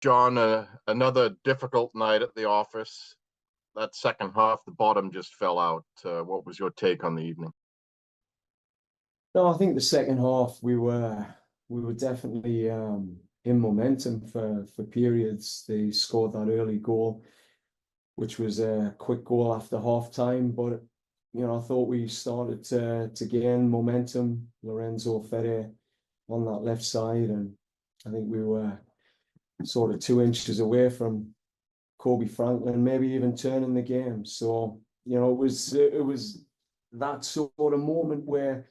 John, another difficult night at the office. That second half, the bottom just fell out. What was your take on the evening? No, I think the second half we were definitely in momentum for periods. They scored that early goal, which was a quick goal after half time. But I thought we started to gain momentum. Lorenzo Fede on that left side, and I think we were sort of 2 inches away from Kobe Franklin, maybe even turning the game. So it was that sort of moment where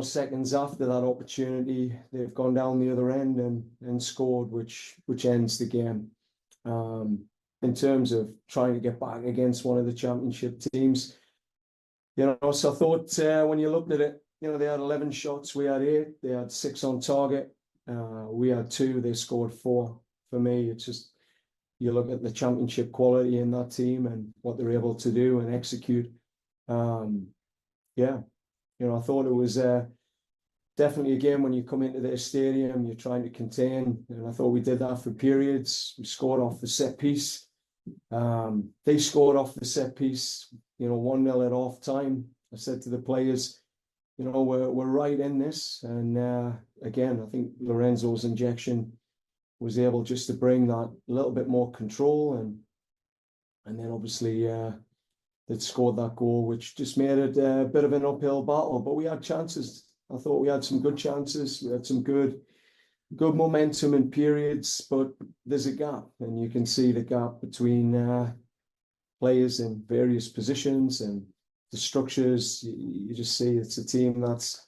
seconds after that opportunity, they've gone down the other end and scored, which ends the game. In terms of trying to get back against one of the championship teams, so I thought when you looked at it, they had 11 shots, we had 8, they had 6 on target, we had 2, they scored 4. For me, it's just you look at the championship quality in that team and what they're able to do and execute. Yeah, I thought it was definitely a game when you come into their stadium, you're trying to contain, and I thought we did that for periods. We scored off the set piece. They scored off the set piece, 1-0 at half time. I said to the players, we're right in this. And again, I think Lorenzo's injection was able just to bring that little bit more control, and then obviously they'd scored that goal, which just made it a bit of an uphill battle. But we had chances. I thought we had some good chances. We had some good momentum in periods, but there's a gap, and you can see the gap between players in various positions and the structures. You just see it's a team that's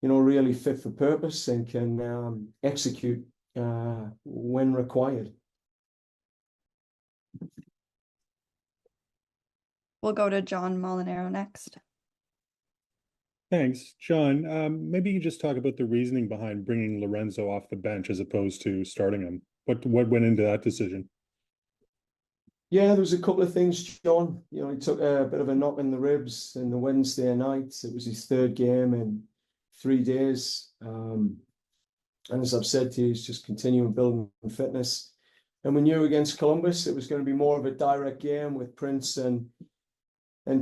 really fit for purpose and can execute when required. We'll go to John Molinaro next. Thanks. John, maybe you just talk about the reasoning behind bringing Lorenzo off the bench as opposed to starting him. What went into that decision? Yeah, there was a couple of things, John. He took a bit of a knock in the ribs in the Wednesday night. It was his third game in 3 days. And as I've said to you, he's just continuing building fitness. And we knew against Columbus it was going to be more of a direct game with Prince and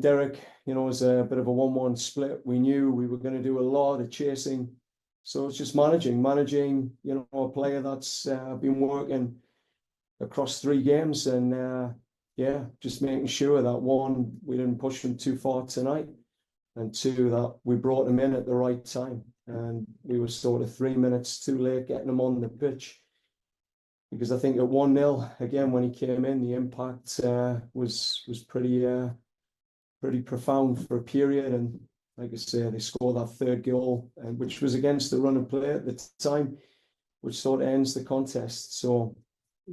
Derek, as a bit of a 1-1 split. We knew we were going to do a lot of chasing. So it's just managing, a player that's been working across 3 games, and just making sure that 1, we didn't push him too far tonight, and 2, that we brought him in at the right time. And we were sort of 3 minutes too late getting him on the pitch, because I think at 1-0, again, when he came in, the impact was pretty profound for a period. And like I say, they scored that third goal, which was against the run of play at the time, which sort of ends the contest. So,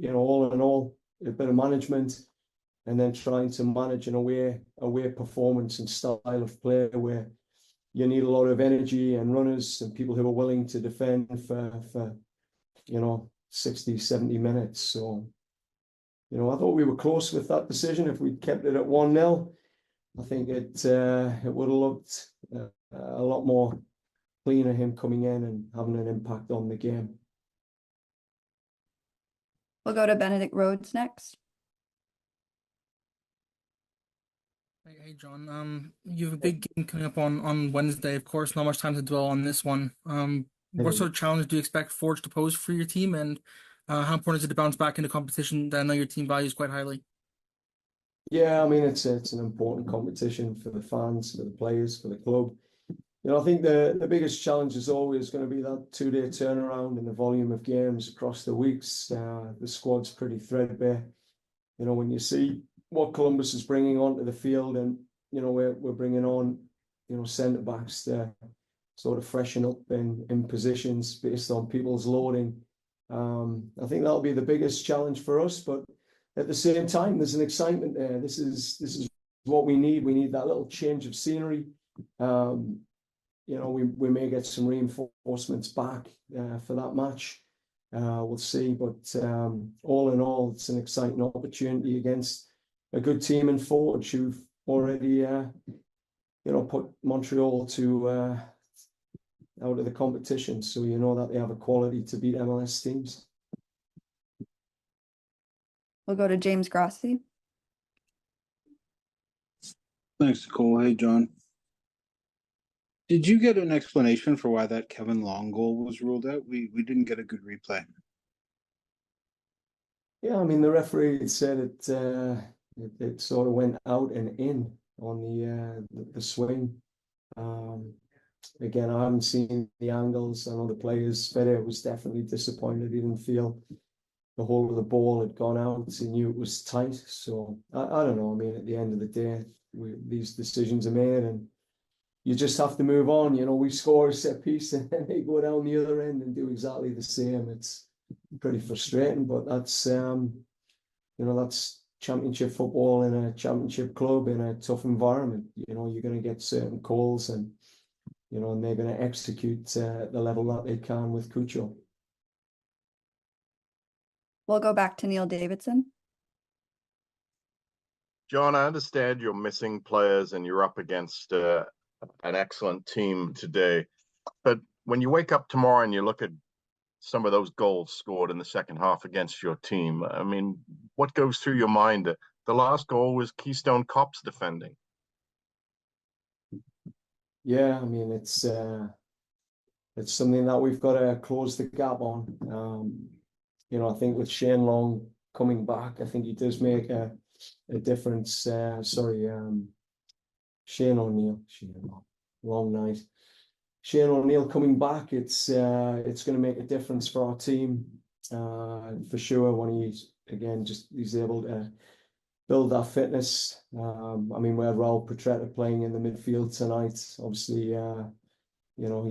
all in all, a bit of management, and then trying to manage an away performance and style of play where you need a lot of energy and runners and people who are willing to defend for 60, 70 minutes. So, I thought we were close with that decision. If we'd kept it at 1-0, I think it would have looked a lot more cleaner, him coming in and having an impact on the game. We'll go to Benedict Rhodes next. Hey, John. You have a big game coming up on Wednesday. Of course, not much time to dwell on this one. What sort of challenge do you expect Forge to pose for your team, and how important is it to bounce back into competition that I know your team values quite highly? Yeah, I mean, it's an important competition for the fans, for the players, for the club. I think the biggest challenge is always going to be that 2-day turnaround and the volume of games across the weeks. The squad's pretty threadbare. When you see what Columbus is bringing onto the field, and we're bringing on centre backs to sort of freshen up in positions based on people's loading. I think that'll be the biggest challenge for us, but at the same time, there's an excitement there. This is what we need. We need that little change of scenery. We may get some reinforcements back for that match. We'll see. But all in all, it's an exciting opportunity against a good team in Forge who've already, put Montreal to out of the competition. So that they have a quality to beat MLS teams. We'll go to James Grossi. Thanks, Nicole. Hey, John. Did you get an explanation for why that Kevin Long goal was ruled out? We didn't get a good replay. Yeah, I mean the referee had said it sort of went out and in on the swing. Again, I haven't seen the angles. I know the players. Fede was definitely disappointed. He didn't feel the whole of the ball had gone out. He knew it was tight. So I don't know. I mean, at the end of the day, these decisions are made, and you just have to move on. You know, we score a set piece, and then they go down the other end and do exactly the same. It's pretty frustrating, but that's that's championship football in a championship club in a tough environment. You know, you're going to get certain calls, and and they're going to execute at the level that they can with Cucho. We'll go back to Neil Davidson. John, I understand you're missing players and you're up against an excellent team today. But when you wake up tomorrow and you look at some of those goals scored in the second half against your team, I mean, what goes through your mind? The last goal was Keystone Cops defending. Yeah, I mean, it's something that we've got to close the gap on. I think with Shane Long coming back, I think he does make a difference. Shane O'Neill, long night. Shane O'Neill coming back, it's going to make a difference for our team for sure when he's able to build that fitness. I mean, we had Raul Petretta playing in the midfield tonight. Obviously,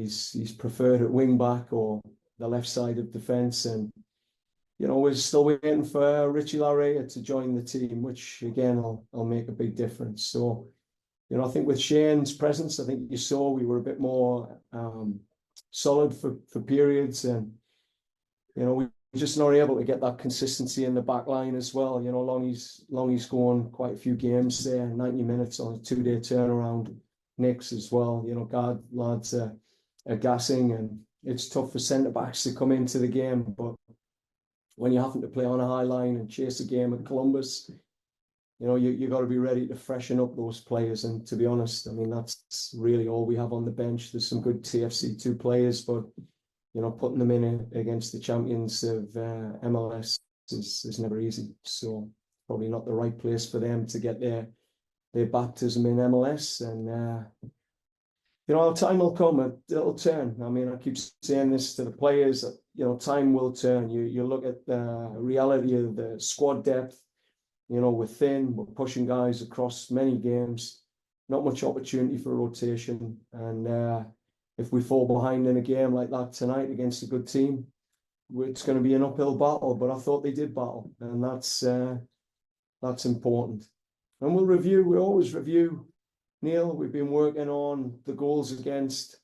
he's preferred at wing back or the left side of defence, and we're still waiting for Richie Larea to join the team, which again will make a big difference. So, I think with Shane's presence, I think you saw we were a bit more solid for periods, and we just not able to get that consistency in the back line as well. Longy's going quite a few games there, 90 minutes on a 2-day turnaround. Nick's as well. God, lads are gassing, and it's tough for centre backs to come into the game. But when you're having to play on a high line and chase a game at Columbus, you got to be ready to freshen up those players. And to be honest, I mean, that's really all we have on the bench. There's some good TFC2 players, but putting them in against the champions of MLS is never easy. So probably not the right place for them to get their baptism in MLS. And our time will come. It'll turn. I mean, I keep saying this to the players. Time will turn. You look at the reality of the squad depth. We're thin. We're pushing guys across many games. Not much opportunity for rotation. And if we fall behind in a game like that tonight against a good team, it's going to be an uphill battle. But I thought they did battle, and that's important. And we always review, Neil. We've been working on the goals against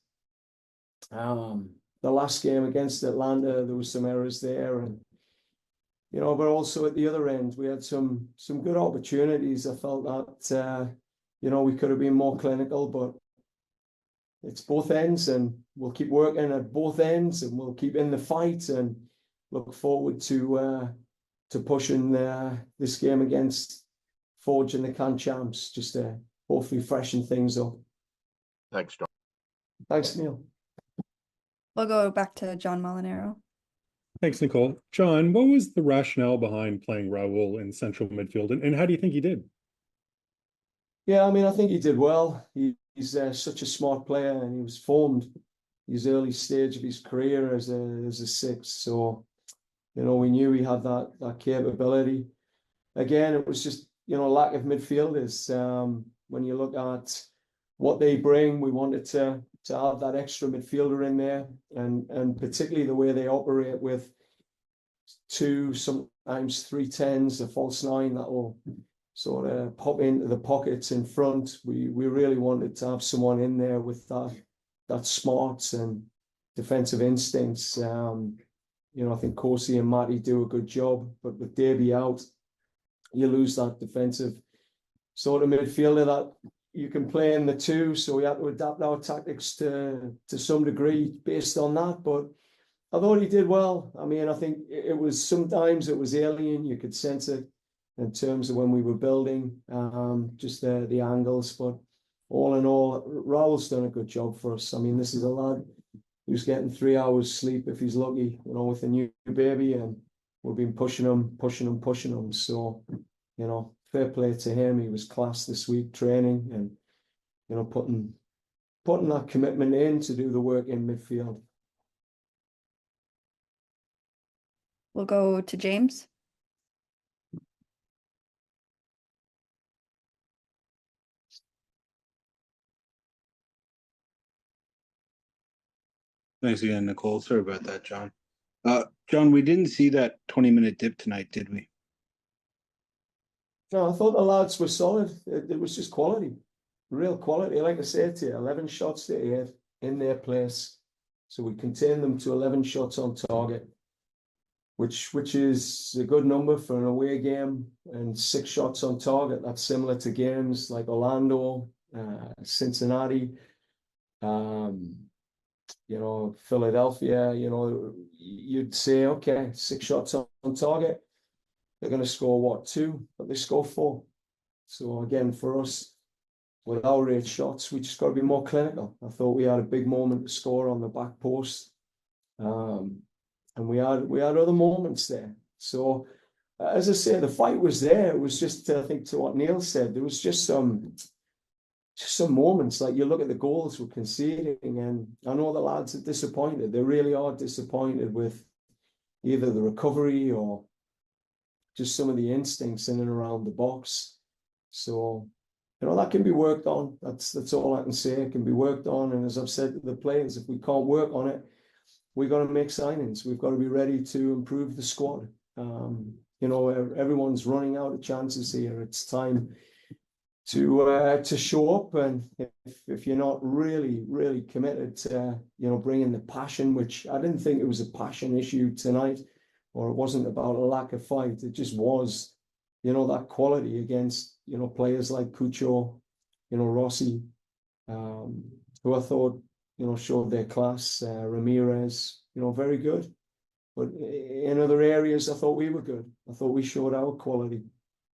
the last game against Atlanta. There was some errors there, and but also at the other end, we had some good opportunities. I felt that we could have been more clinical, but it's both ends, and we'll keep working at both ends, and we'll keep in the fight, and look forward to pushing this game against Forge and the Can champs, just to hopefully freshen things up. Thanks, John. Thanks, Neil. We'll go back to John Molinaro. Thanks, Nicole. John, what was the rationale behind playing Raul in central midfield, and how do you think he did? Yeah, I mean, I think he did well. He's such a smart player, and he was formed his early stage of his career as a six. So, we knew he had that capability. Again, it was just lack of midfielders. When you look at what they bring, we wanted to have that extra midfielder in there, and particularly the way they operate with 2, sometimes 3 10s, a false 9 that will sort of pop into the pockets in front. We really wanted to have someone in there with that smarts and defensive instincts. I think Corsi and Matty do a good job, but with Davey out, you lose that defensive sort of midfielder that you can play in the 2. So we had to adapt our tactics to some degree based on that. But I thought he did well. I mean, I think sometimes it was alien. You could sense it. in terms of when we were building, just the angles. But all in all, Raul's done a good job for us. I mean, this is a lad who's getting 3 hours sleep if he's lucky, with a new baby, and we've been pushing him. So, fair play to him. He was class this week training and, putting that commitment in to do the work in midfield. We'll go to James. Thanks again, Nicole. Sorry about that, John. John, we didn't see that 20-minute dip tonight, did we? No, I thought the lads were solid. It was just quality, real quality. Like I said to you, 11 shots to 8 in their place. So we contained them to 11 shots on target, which is a good number for an away game, and 6 shots on target. That's similar to games like Orlando, Cincinnati, Philadelphia. You'd say, okay, 6 shots on target. They're going to score what, 2, but they score 4. So again, for us, with our 8 shots, we just got to be more clinical. I thought we had a big moment to score on the back post, and we had other moments there. So as I say, the fight was there. It was just, I think, to what Neil said, there was just some moments, like you look at the goals we're conceding, and I know the lads are disappointed. They really are disappointed with either the recovery or just some of the instincts in and around the box. So, that can be worked on. That's all I can say. It can be worked on. And as I've said to the players, if we can't work on it, we've got to make signings. We've got to be ready to improve the squad. Everyone's running out of chances here. It's time to show up. And if you're not really, really committed to, bringing the passion, which I didn't think it was a passion issue tonight, or it wasn't about a lack of fight. It just was, that quality against, players like Cucho, Rossi, who I thought, showed their class, Ramirez, very good. But in other areas, I thought we were good. I thought we showed our quality,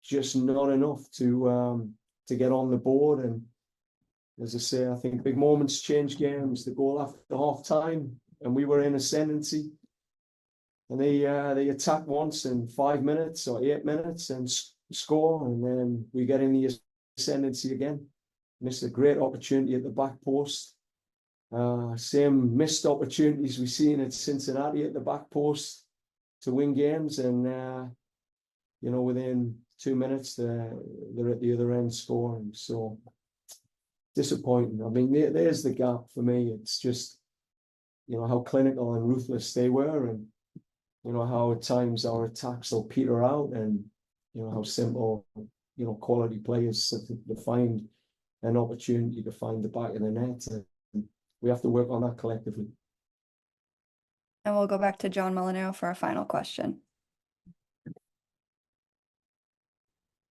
just not enough to get on the board. And as I say, I think big moments change games. The goal after half time, and we were in ascendancy. And they attack once in 5 minutes or 8 minutes and score, and then we get in the ascendancy again. Missed a great opportunity at the back post. Same missed opportunities we've seen at Cincinnati at the back post to win games, and within 2 minutes they're at the other end scoring. So disappointing. I mean, there's the gap for me. It's just how clinical and ruthless they were, and how at times our attacks will peter out, and how simple quality players to find an opportunity to find the back of the net. And we have to work on that collectively. And we'll go back to John Molinaro for a final question.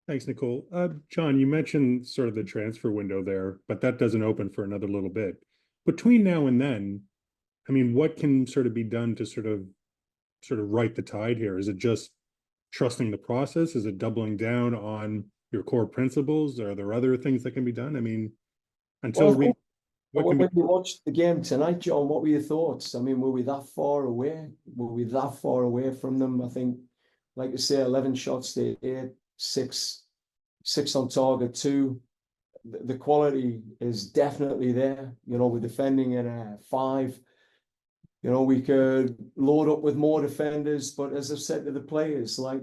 Thanks, Nicole. John, you mentioned sort of the transfer window there, but that doesn't open for another little bit. Between now and then, I mean, what can sort of be done to sort of right the tide here? Is it just trusting the process? Is it doubling down on your core principles? Are there other things that can be done? I mean, when you watched the game tonight, John, what were your thoughts? I mean, were we that far away? Were we that far away from them? I think, like I say, 11 shots to 8, 6 on target, 2. The quality is definitely there. We're defending at a 5. We could load up with more defenders, but as I've said to the players, like,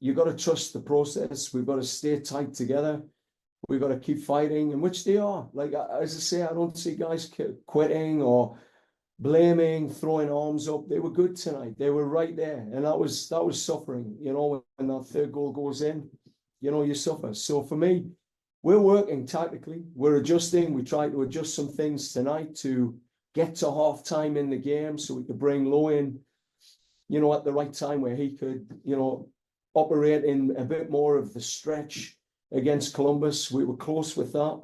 you got to trust the process. We've got to stay tight together. We've got to keep fighting, and which they are. Like, as I say, I don't see guys quitting or blaming, throwing arms up. They were good tonight. They were right there, and that was suffering. When that third goal goes in, you suffer. So for me, we're working tactically. We're adjusting. We tried to adjust some things tonight to get to half time in the game so we could bring Lowe in, at the right time where he could, operate in a bit more of the stretch against Columbus. We were close with that.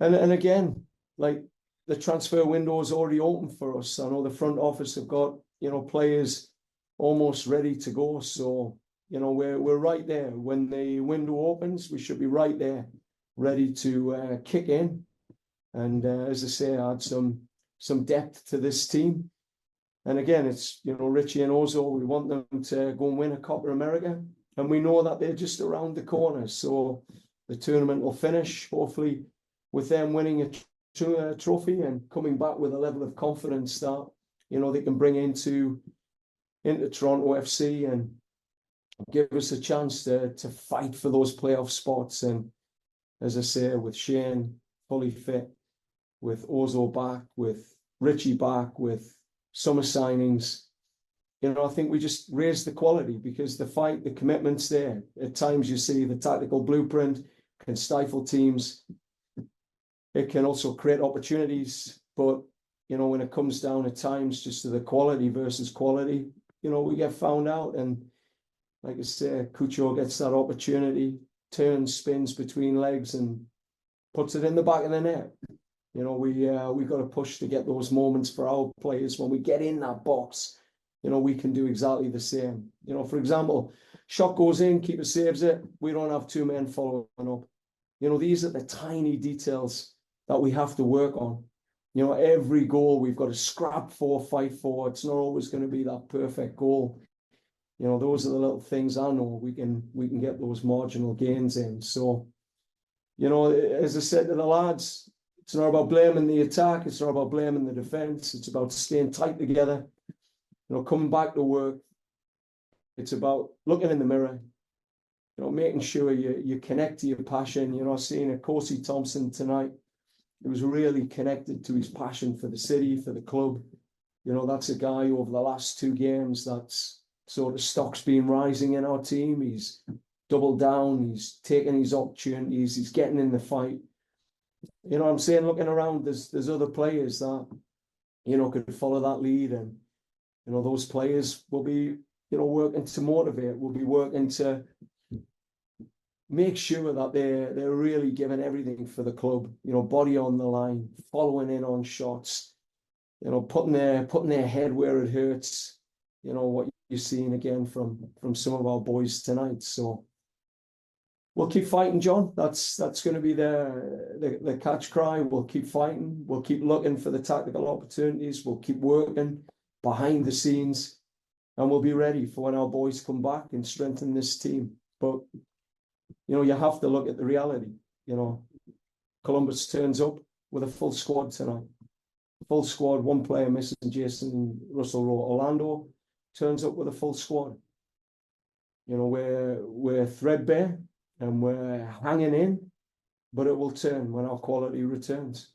And again, like, the transfer window is already open for us. I know the front office have got, players almost ready to go. So, You know, we're right there. When the window opens, we should be right there, ready to kick in. And as I say, add some depth to this team. And again, it's, you know, Richie and Ozo, we want them to go and win a Copa America. And we know that they're just around the corner. So the tournament will finish, hopefully, with them winning a trophy and coming back with a level of confidence that, you know, they can bring into Toronto FC and give us a chance to fight for those playoff spots. And as I say, with Shane fully fit, with Ozo back, with Richie back, with summer signings, you know, I think we just raise the quality because the fight, the commitment's there. At times you see the tactical blueprint can stifle teams. It can also create opportunities, but, you know, when it comes down at times just to the quality versus quality, you know, we get found out. And like I say, Cucho gets that opportunity, turns, spins between legs and puts it in the back of the net. You know, we got to push to get those moments for our players. When we get in that box, you know, we can do exactly the same. You know, for example, shot goes in, keeper saves it. We don't have two men following up. You know, these are the tiny details that we have to work on. You know, every goal we've got to scrap for, fight for. It's not always going to be that perfect goal. You know, those are the little things I know we can get those marginal gains in. So, you know, as I said to the lads, it's not about blaming the attack. It's not about blaming the defense. It's about staying tight together. You know, coming back to work. It's about looking in the mirror. You know, making sure you connect to your passion. You know, seeing a Corsi Thompson tonight, he was really connected to his passion for the city, for the club. You know, that's a guy over the last two games that's sort of stock's been rising in our team. He's doubled down. He's taking his opportunities. He's getting in the fight. You know what I'm saying? Looking around, there's other players that, you know, could follow that lead. And, you know, those players will be, you know, working to motivate. We'll be working to make sure that they're really giving everything for the club, you know, body on the line, following in on shots, you know, putting their head where it hurts, you know, what you're seeing again from some of our boys tonight. So we'll keep fighting, John. That's going to be the catch cry. We'll keep fighting. We'll keep looking for the tactical opportunities. We'll keep working behind the scenes, and we'll be ready for when our boys come back and strengthen this team. But, you know, you have to look at the reality. You know, Columbus turns up with a full squad tonight. Full squad, one player missing, Jason Russell Rowe. Orlando turns up with a full squad. You know, we're threadbare and we're hanging in, but it will turn when our quality returns.